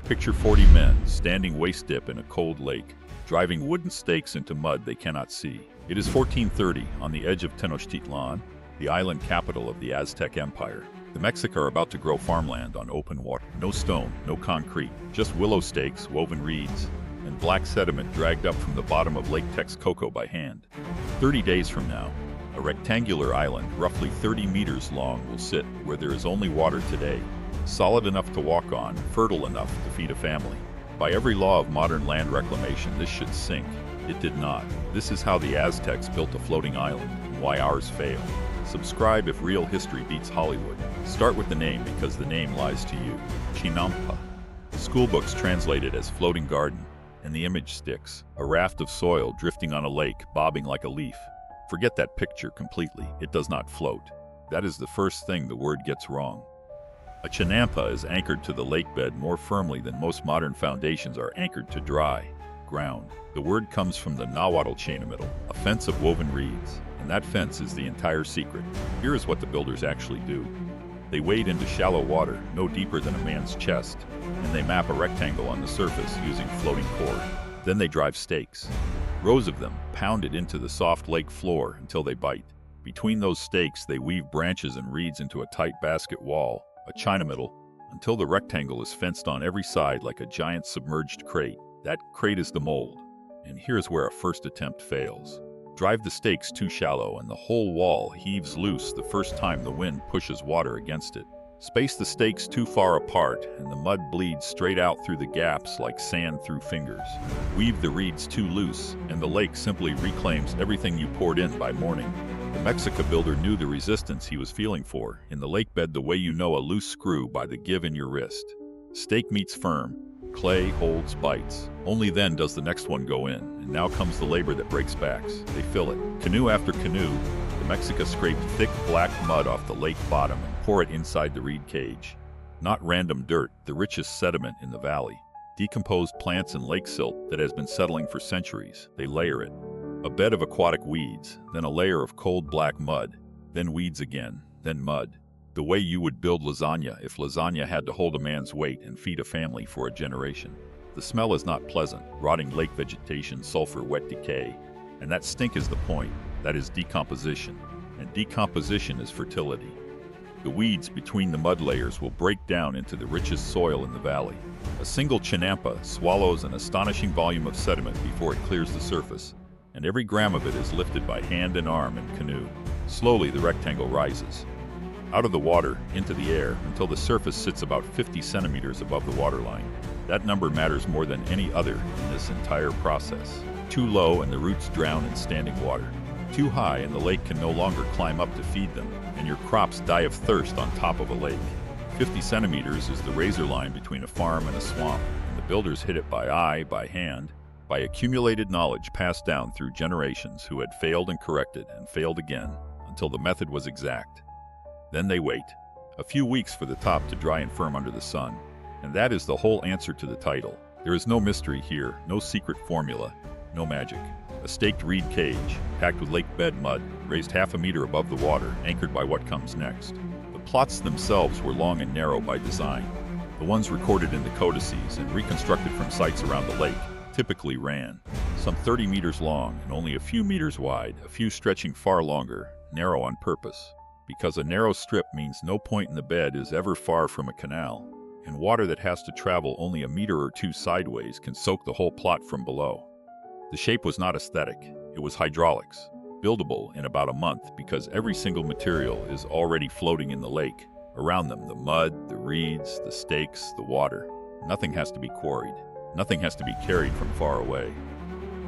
Picture 40 men standing waist-deep in a cold lake, driving wooden stakes into mud they cannot see. It is 1430 on the edge of Tenochtitlan, the island capital of the Aztec Empire. The Mexica are about to grow farmland on open water. No stone, no concrete, just willow stakes, woven reeds, and black sediment dragged up from the bottom of Lake Texcoco by hand. 30 days from now, a rectangular island, roughly 30 meters long, will sit where there is only water today, solid enough to walk on, fertile enough to feed a family. By every law of modern land reclamation, this should sink. It did not. This is how the Aztecs built a floating island, and why ours failed. Subscribe if real history beats Hollywood. Start with the name because the name lies to you. Chinampa. Schoolbooks translate it as floating garden, and the image sticks. A raft of soil drifting on a lake, bobbing like a leaf. Forget that picture completely. It does not float. That is the first thing the word gets wrong. A chinampa is anchored to the lake bed more firmly than most modern foundations are anchored to dry ground. The word comes from the Nahuatl chinamiddle, a fence of woven reeds, and that fence is the entire secret. Here is what the builders actually do. They wade into shallow water, no deeper than a man's chest, and they map a rectangle on the surface using floating cord. Then they drive stakes, rows of them, pounded into the soft lake floor until they bite. Between those stakes, they weave branches and reeds into a tight basket wall, a chinamiddle, until the rectangle is fenced on every side like a giant submerged crate. That crate is the mold, and here's where a first attempt fails. Drive the stakes too shallow and the whole wall heaves loose the first time the wind pushes water against it. Space the stakes too far apart and the mud bleeds straight out through the gaps like sand through fingers. Weave the reeds too loose and the lake simply reclaims everything you poured in by morning. The Mexica builder knew the resistance he was feeling for in the lake bed the way you know a loose screw by the give in your wrist. Stake meets firm, clay holds bites. Only then does the next one go in, and now comes the labor that breaks backs. They fill it. Canoe after canoe, the Mexica scrape thick black mud off the lake bottom and pour it inside the reed cage. Not random dirt, the richest sediment in the valley. Decomposed plants and lake silt that has been settling for centuries. They layer it. A bed of aquatic weeds, then a layer of cold black mud, then weeds again, then mud. The way you would build lasagna if lasagna had to hold a man's weight and feed a family for a generation. The smell is not pleasant, rotting lake vegetation, sulfur, wet decay. And that stink is the point. That is decomposition. And decomposition is fertility. The weeds between the mud layers will break down into the richest soil in the valley. A single chinampa swallows an astonishing volume of sediment before it clears the surface, and every gram of it is lifted by hand and arm and canoe. Slowly the rectangle rises, out of the water, into the air, until the surface sits about 50 centimeters above the waterline. That number matters more than any other in this entire process. Too low and the roots drown in standing water. Too high and the lake can no longer climb up to feed them, and your crops die of thirst on top of a lake. 50 centimeters is the razor line between a farm and a swamp, and the builders hit it by eye, by hand, by accumulated knowledge passed down through generations who had failed and corrected and failed again until the method was exact. Then they wait. A few weeks for the top to dry and firm under the sun. And that is the whole answer to the title. There is no mystery here, no secret formula, no magic. A staked reed cage, packed with lake bed mud, raised half a meter above the water, anchored by what comes next. The plots themselves were long and narrow by design. The ones recorded in the codices and reconstructed from sites around the lake typically ran some 30 meters long and only a few meters wide, a few stretching far longer, narrow on purpose. Because a narrow strip means no point in the bed is ever far from a canal, and water that has to travel only a meter or two sideways can soak the whole plot from below. The shape was not aesthetic, it was hydraulics, buildable in about a month because every single material is already floating in the lake. Around them, the mud, the reeds, the stakes, the water. Nothing has to be quarried. Nothing has to be carried from far away.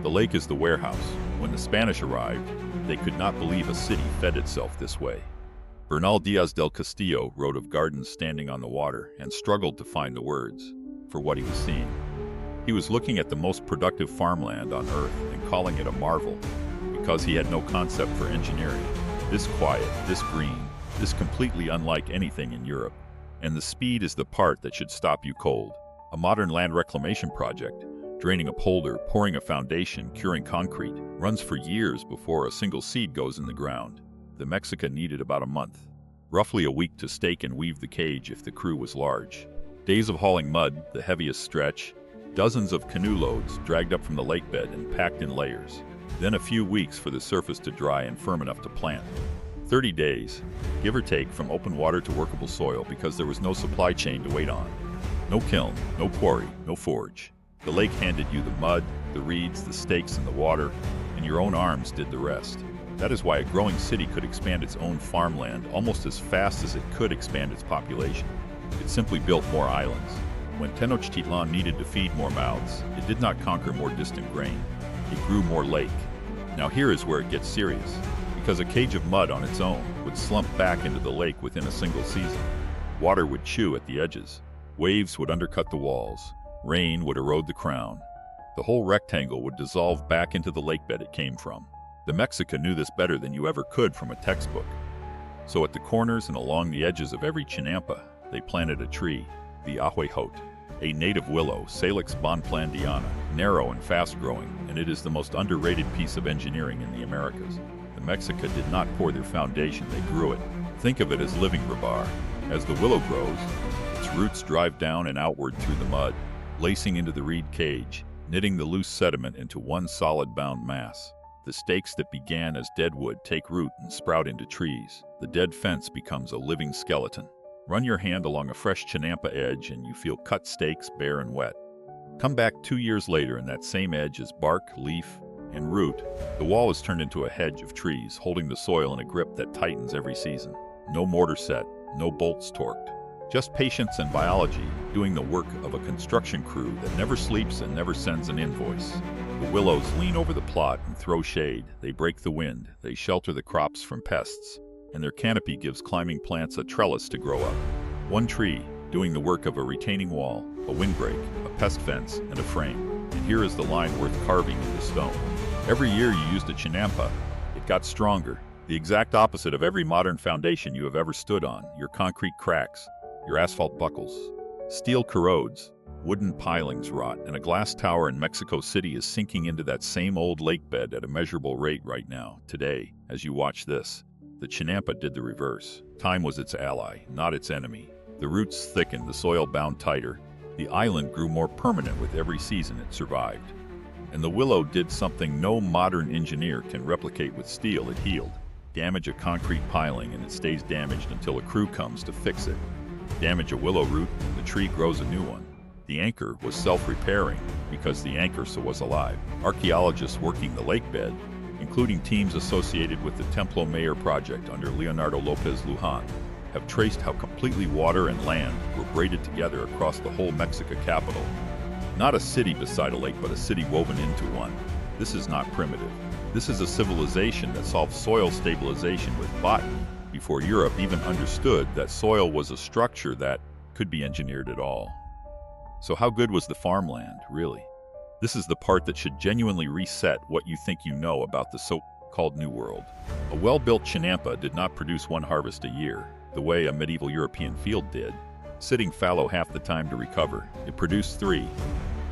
The lake is the warehouse. When the Spanish arrived, they could not believe a city fed itself this way. Bernal Diaz del Castillo wrote of gardens standing on the water and struggled to find the words for what he was seeing. He was looking at the most productive farmland on earth and calling it a marvel because he had no concept for engineering. This quiet, this green, this completely unlike anything in Europe. And the speed is the part that should stop you cold. A modern land reclamation project, draining a polder, pouring a foundation, curing concrete, runs for years before a single seed goes in the ground. The Mexica needed about a month, roughly a week to stake and weave the cage if the crew was large. Days of hauling mud, the heaviest stretch, dozens of canoe loads dragged up from the lake bed and packed in layers. Then a few weeks for the surface to dry and firm enough to plant. 30 days, give or take, from open water to workable soil because there was no supply chain to wait on. No kiln, no quarry, no forge. The lake handed you the mud, the reeds, the stakes, and the water, and your own arms did the rest. That is why a growing city could expand its own farmland almost as fast as it could expand its population. It simply built more islands. When Tenochtitlan needed to feed more mouths, it did not conquer more distant grain. It grew more lake. Now here is where it gets serious, because a cage of mud on its own would slump back into the lake within a single season. Water would chew at the edges. Waves would undercut the walls. Rain would erode the crown. The whole rectangle would dissolve back into the lake bed it came from. The Mexica knew this better than you ever could from a textbook. So at the corners and along the edges of every chinampa, they planted a tree, the ahuejote, a native willow, Salix bonplandiana, narrow and fast-growing, and it is the most underrated piece of engineering in the Americas. The Mexica did not pour their foundation, they grew it. Think of it as living rebar. As the willow grows, its roots drive down and outward through the mud, lacing into the reed cage, knitting the loose sediment into one solid bound mass. The stakes that began as dead wood take root and sprout into trees. The dead fence becomes a living skeleton. Run your hand along a fresh chinampa edge and you feel cut stakes, bare and wet. Come back 2 years later and that same edge is bark, leaf, and root. The wall is turned into a hedge of trees, holding the soil in a grip that tightens every season. No mortar set, no bolts torqued. Just patience and biology doing the work of a construction crew that never sleeps and never sends an invoice. The willows lean over the plot and throw shade. They break the wind. They shelter the crops from pests. And their canopy gives climbing plants a trellis to grow up. One tree doing the work of a retaining wall, a windbreak, a pest fence, and a frame. And here is the line worth carving into stone. Every year you used a chinampa, it got stronger. The exact opposite of every modern foundation you have ever stood on. Your concrete cracks, your asphalt buckles. Steel corrodes, wooden pilings rot, and a glass tower in Mexico City is sinking into that same old lake bed at a measurable rate right now. Today, as you watch this, the chinampa did the reverse. Time was its ally, not its enemy. The roots thickened, the soil bound tighter. The island grew more permanent with every season it survived. And the willow did something no modern engineer can replicate with steel. It healed. Damage a concrete piling and it stays damaged until a crew comes to fix it. Damage a willow root and the tree grows a new one. The anchor was self-repairing because the anchor was alive. Archaeologists working the lake bed, including teams associated with the Templo Mayor project under Leonardo Lopez Luján, have traced how completely water and land were braided together across the whole Mexica capital. Not a city beside a lake, but a city woven into one. This is not primitive. This is a civilization that solved soil stabilization with botany before Europe even understood that soil was a structure that could be engineered at all. So how good was the farmland, really? This is the part that should genuinely reset what you think you know about the so-called New World. A well-built chinampa did not produce one harvest a year, the way a medieval European field did, sitting fallow half the time to recover. It produced 3.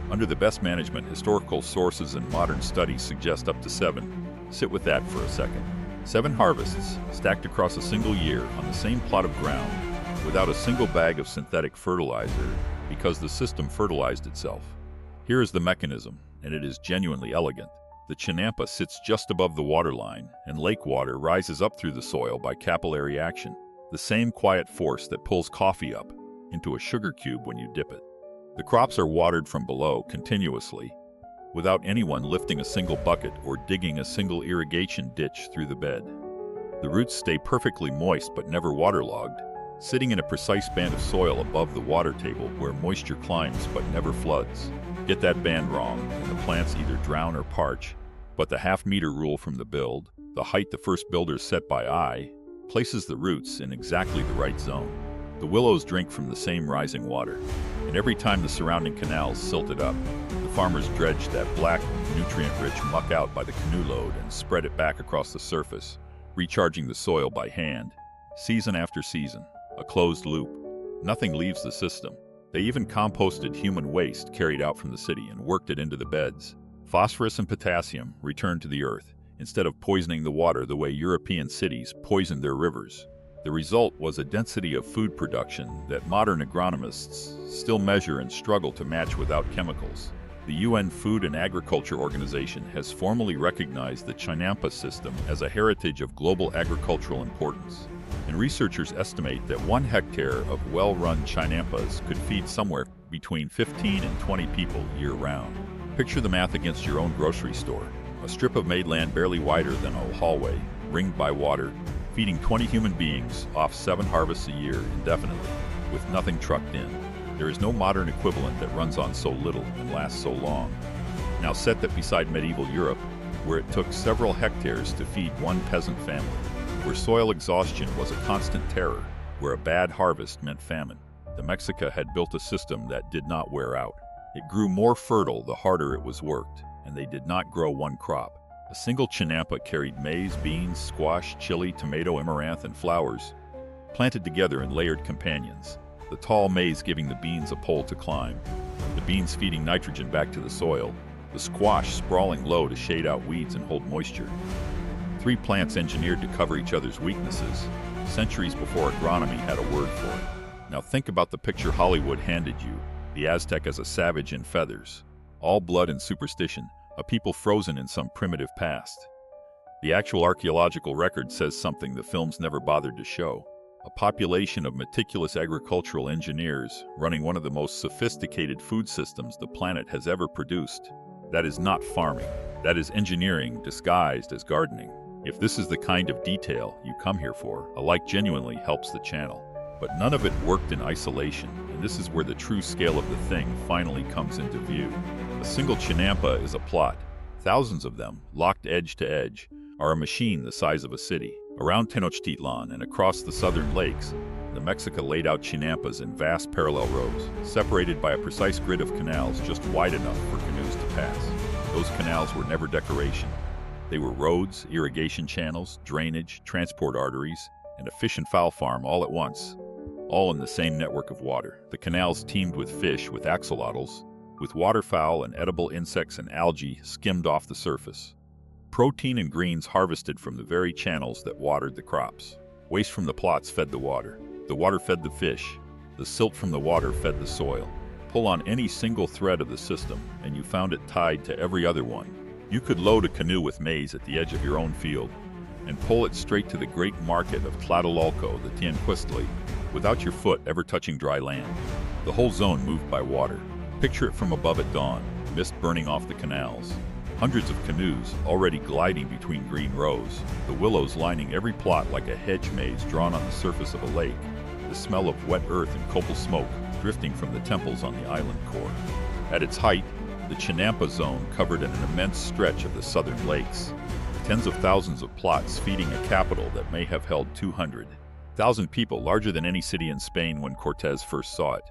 Under the best management, historical sources and modern studies suggest up to 7. Sit with that for a second. 7 harvests, stacked across a single year on the same plot of ground, without a single bag of synthetic fertilizer, because the system fertilized itself. Here is the mechanism, and it is genuinely elegant. The chinampa sits just above the waterline, and lake water rises up through the soil by capillary action, the same quiet force that pulls coffee up into a sugar cube when you dip it. The crops are watered from below continuously, without anyone lifting a single bucket or digging a single irrigation ditch through the bed. The roots stay perfectly moist but never waterlogged, sitting in a precise band of soil above the water table where moisture climbs but never floods. Get that band wrong, and the plants either drown or parch, but the half-meter rule from the build, the height the first builders set by eye, places the roots in exactly the right zone. The willows drink from the same rising water, and every time the surrounding canals silted up, the farmers dredged that black, nutrient-rich muck out by the canoe load and spread it back across the surface, recharging the soil by hand, season after season, a closed loop. Nothing leaves the system. They even composted human waste carried out from the city and worked it into the beds. Phosphorus and potassium returned to the earth, instead of poisoning the water the way European cities poisoned their rivers. The result was a density of food production that modern agronomists still measure and struggle to match without chemicals. The UN Food and Agriculture Organization has formally recognized the chinampa system as a heritage of global agricultural importance. And researchers estimate that 1 hectare of well-run chinampas could feed somewhere between 15 and 20 people year-round. Picture the math against your own grocery store. A strip of made land barely wider than a hallway, ringed by water, feeding 20 human beings off 7 harvests a year indefinitely, with nothing trucked in. There is no modern equivalent that runs on so little and lasts so long. Now set that beside medieval Europe, where it took several hectares to feed 1 peasant family, where soil exhaustion was a constant terror, where a bad harvest meant famine. The Mexica had built a system that did not wear out. It grew more fertile the harder it was worked, and they did not grow 1 crop. A single chinampa carried maize, beans, squash, chili, tomato, amaranth, and flowers, planted together in layered companions. The tall maize giving the beans a pole to climb, the beans feeding nitrogen back to the soil, the squash sprawling low to shade out weeds and hold moisture. 3 plants engineered to cover each other's weaknesses, centuries before agronomy had a word for it. Now think about the picture Hollywood handed you, the Aztec as a savage in feathers, all blood and superstition, a people frozen in some primitive past. The actual archaeological record says something the films never bothered to show. A population of meticulous agricultural engineers running one of the most sophisticated food systems the planet has ever produced. That is not farming. That is engineering disguised as gardening. If this is the kind of detail you come here for, a like genuinely helps the channel. But none of it worked in isolation, and this is where the true scale of the thing finally comes into view. A single chinampa is a plot. Thousands of them, locked edge to edge, are a machine the size of a city. Around Tenochtitlan and across the southern lakes, the Mexica laid out chinampas in vast parallel rows, separated by a precise grid of canals just wide enough for canoes to pass. Those canals were never decoration. They were roads, irrigation channels, drainage, transport arteries, and a fish and fowl farm all at once, all in the same network of water. The canals teemed with fish, with axolotls, with waterfowl and edible insects and algae skimmed off the surface. Protein and greens harvested from the very channels that watered the crops. Waste from the plots fed the water fed the fish, the silt from the water fed the soil. Pull on any single thread of the system, and you found it tied to every other one. You could load a canoe with maize at the edge of your own field, and pull it straight to the great market of Tlatelolco, the Tenochtitlan, without your foot ever touching dry land. The whole zone moved by water. Picture it from above at dawn, mist burning off the canals. Hundreds of canoes already gliding between green rows, the willows lining every plot like a hedge maze drawn on the surface of a lake, the smell of wet earth and copal smoke drifting from the temples on the island core. At its height, the Chinampa zone covered an immense stretch of the southern lakes, tens of thousands of plots feeding a capital that may have held 200,000 people, larger than any city in Spain when Cortés first saw it.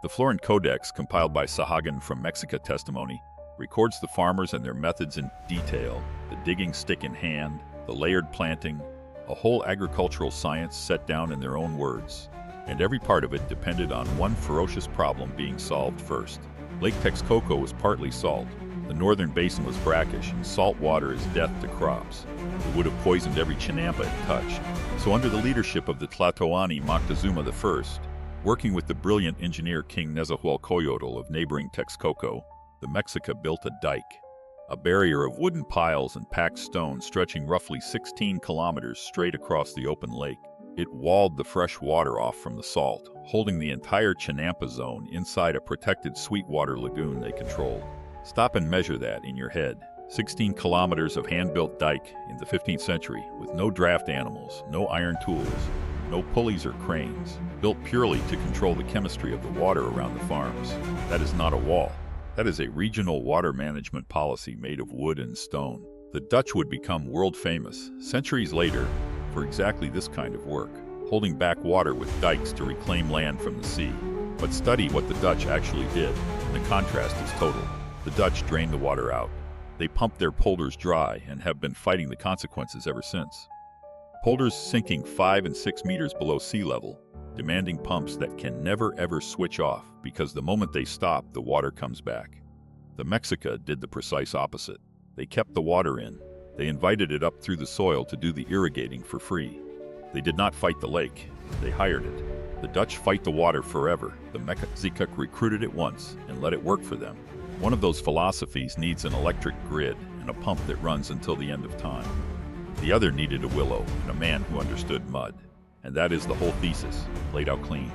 The Florin Codex, compiled by Sahagan from Mexica Testimony, records the farmers and their methods in detail, the digging stick in hand, the layered planting, a whole agricultural science set down in their own words, and every part of it depended on one ferocious problem being solved first. Lake Texcoco was partly salt. The northern basin was brackish, and salt water is death to crops. It would have poisoned every chinampa it touched. So under the leadership of the Tlatoani Moctezuma I, working with the brilliant engineer King Nezahualcoyotl of neighboring Texcoco, the Mexica built a dike, a barrier of wooden piles and packed stone stretching roughly 16 kilometers straight across the open lake. It walled the fresh water off from the salt, holding the entire Chinampa zone inside a protected sweetwater lagoon they controlled. Stop and measure that in your head. 16 kilometers of hand-built dike in the 15th century with no draft animals, no iron tools, no pulleys or cranes, built purely to control the chemistry of the water around the farms. That is not a wall. That is a regional water management policy made of wood and stone. The Dutch would become world famous centuries later for exactly this kind of work, holding back water with dikes to reclaim land from the sea. But study what the Dutch actually did, and the contrast is total. The Dutch drained the water out. They pumped their polders dry and have been fighting the consequences ever since. Polders sinking 5 and 6 meters below sea level, demanding pumps that can never ever switch off because the moment they stop, the water comes back. The Mexica did the precise opposite. They kept the water in. They invited it up through the soil to do the irrigating for free. They did not fight the lake, they hired it. The Dutch fight the water forever. The Mesoamerican recruited it once and let it work for them. One of those philosophies needs an electric grid and a pump that runs until the end of time. The other needed a willow and a man who understood mud. And that is the whole thesis, laid out clean.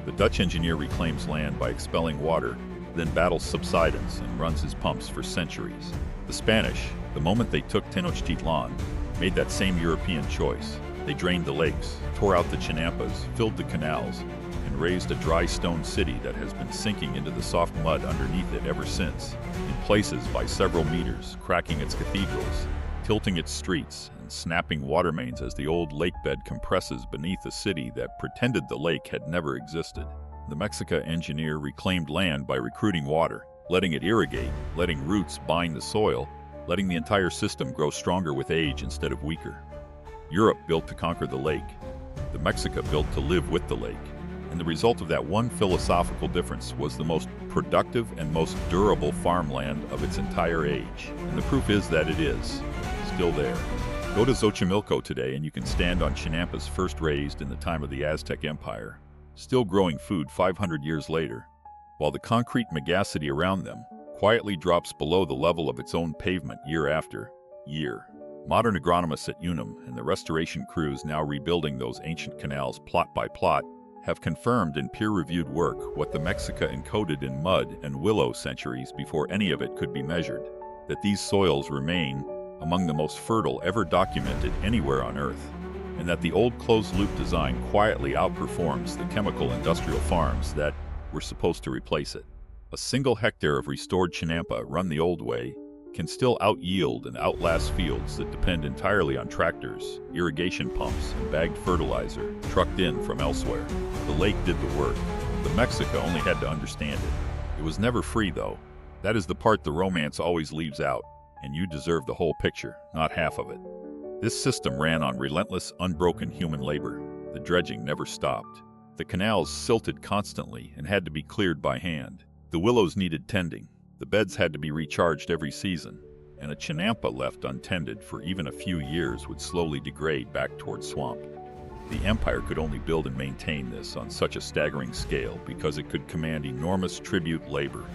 The Dutch engineer reclaims land by expelling water, then battles subsidence and runs his pumps for centuries. The Spanish, the moment they took Tenochtitlan, made that same European choice. They drained the lakes, tore out the chinampas, filled the canals, and raised a dry stone city that has been sinking into the soft mud underneath it ever since, in places by several meters, cracking its cathedrals, tilting its streets, and snapping water mains as the old lake bed compresses beneath a city that pretended the lake had never existed. The Mexica engineer reclaimed land by recruiting water, letting it irrigate, letting roots bind the soil, letting the entire system grow stronger with age instead of weaker. Europe built to conquer the lake. The Mexica built to live with the lake. And the result of that one philosophical difference was the most productive and most durable farmland of its entire age. And the proof is that it is still there. Go to Xochimilco today and you can stand on chinampas first raised in the time of the Aztec Empire, still growing food 500 years later, while the concrete megacity around them quietly drops below the level of its own pavement year after year. Modern agronomists at UNAM and the restoration crews now rebuilding those ancient canals plot by plot have confirmed in peer-reviewed work what the Mexica encoded in mud and willow centuries before any of it could be measured, that these soils remain among the most fertile ever documented anywhere on Earth, and that the old closed-loop design quietly outperforms the chemical industrial farms that were supposed to replace it. A single hectare of restored chinampa run the old way can still out-yield and outlast fields that depend entirely on tractors, irrigation pumps, and bagged fertilizer trucked in from elsewhere. The lake did the work. The Mexica only had to understand it. It was never free, though. That is the part the romance always leaves out, and you deserve the whole picture, not half of it. This system ran on relentless, unbroken human labor. The dredging never stopped. The canals silted constantly and had to be cleared by hand. The willows needed tending. The beds had to be recharged every season, and a chinampa left untended for even a few years would slowly degrade back toward swamp. The empire could only build and maintain this on such a staggering scale because it could command enormous tribute labor,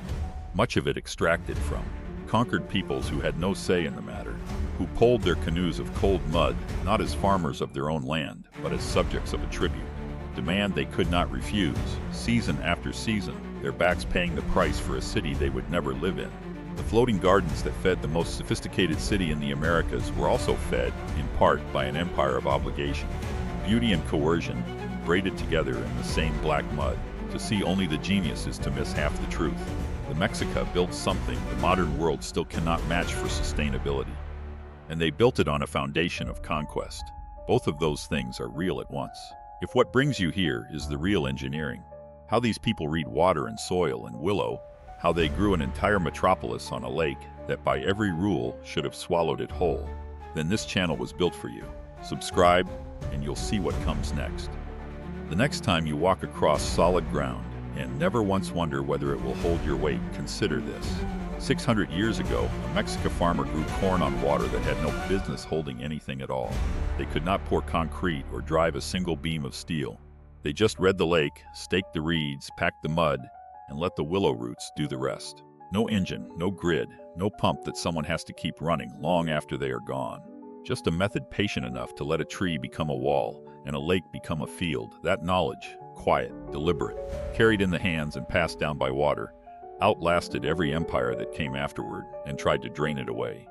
much of it extracted from conquered peoples who had no say in the matter, who poled their canoes of cold mud not as farmers of their own land, but as subjects of a tribute. Demand they could not refuse, season after season, their backs paying the price for a city they would never live in. The floating gardens that fed the most sophisticated city in the Americas were also fed, in part, by an empire of obligation. Beauty and coercion, braided together in the same black mud. To see only the genius is to miss half the truth. The Mexica built something the modern world still cannot match for sustainability. And they built it on a foundation of conquest. Both of those things are real at once. If what brings you here is the real engineering, how these people read water and soil and willow, how they grew an entire metropolis on a lake that by every rule should have swallowed it whole, then this channel was built for you. Subscribe, and you'll see what comes next. The next time you walk across solid ground and never once wonder whether it will hold your weight, consider this. 600 years ago, a Mexican farmer grew corn on water that had no business holding anything at all. They could not pour concrete or drive a single beam of steel. They just read the lake, staked the reeds, packed the mud, and let the willow roots do the rest. No engine, no grid, no pump that someone has to keep running long after they are gone. Just a method patient enough to let a tree become a wall and a lake become a field. That knowledge, quiet, deliberate, carried in the hands and passed down by water, outlasted every empire that came afterward and tried to drain it away.